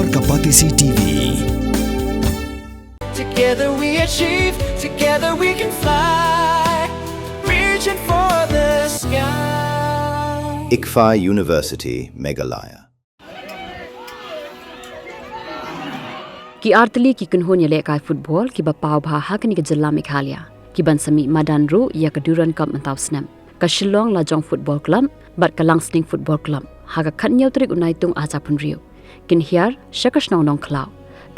Explore Kapatisi TV. Together we achieve, together we can fly, reaching for the sky. Ïakhun University, Meghalaya. Ki artli ki kunhon yale kai football ki ba pau bha hakani ke jilla Meghalaya ki ban sami madan ru ya ka duran cup mantau snam ka Shillong Lajong football club bat ka Langsning football club ha ka khan yautrik unai tung aja pun riu kin hiar shakashnong Nongkhlaw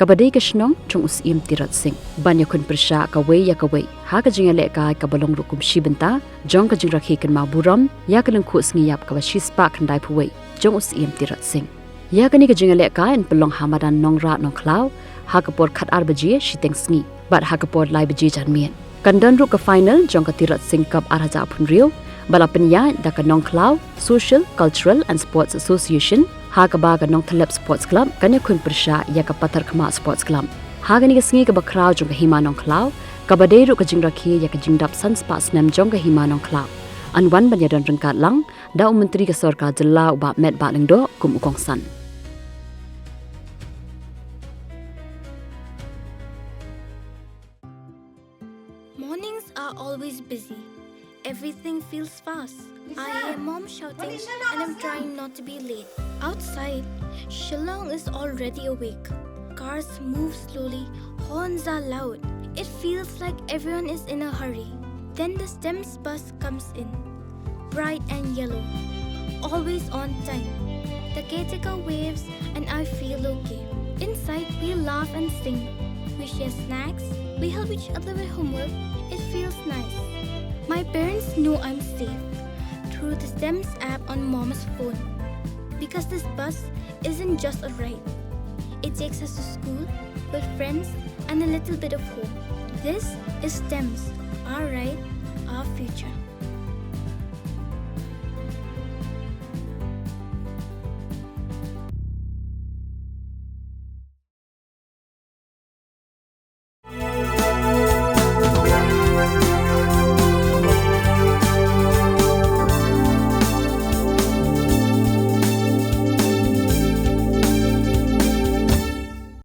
ka badai ka shnong tung us im tirat sing ban Ïakhun persha ka wei ya ka wei ha ka jingale kai ka balong ru kum shibenta jong ka jingra khi kan ma buram ya ka lang khus ngiyap ka ba shispa khandai phuwei jong us im tirat sing ya ka ni ka jingale kai en pelong hamadan nongra Nongkhlaw Hakapor khat arbaji shiteng sngi bat hakapor lai baji janmien kandan ru ka final jong ka tirat sing cup araja phunriu balapnya da ka Nongkhlaw Social Cultural and Sports Association hakaba ka Nongkhlaw Sports Club kan Ïakhun persha ya ka pathar khama Sports Club hagani ka sngi ka bakraw jong ka hima Nongkhlaw ka badei ru ka jingrakhi ya ka jingdap sanspa snam jong ka hima Nongkhlaw anwan banyadan rengkat lang da menteri ka sarkar jilla uba met ba lengdo kum ukongsan. Mornings are always busy. Everything feels fast. I hear mom shouting and I'm trying not to be late. Outside, Shillong is already awake. Cars move slowly, horns are loud. It feels like everyone is in a hurry. Then the STEM's bus comes in, bright and yellow, always on time. The caretaker waves and I feel okay. Inside, we laugh and sing. We share snacks, we help each other with homework. It feels nice. My parents know I'm safe through the STEM's app on Mom's phone. Because this bus isn't just a ride. It takes us to school with friends and a little bit of hope. This is STEM's, our ride, our future.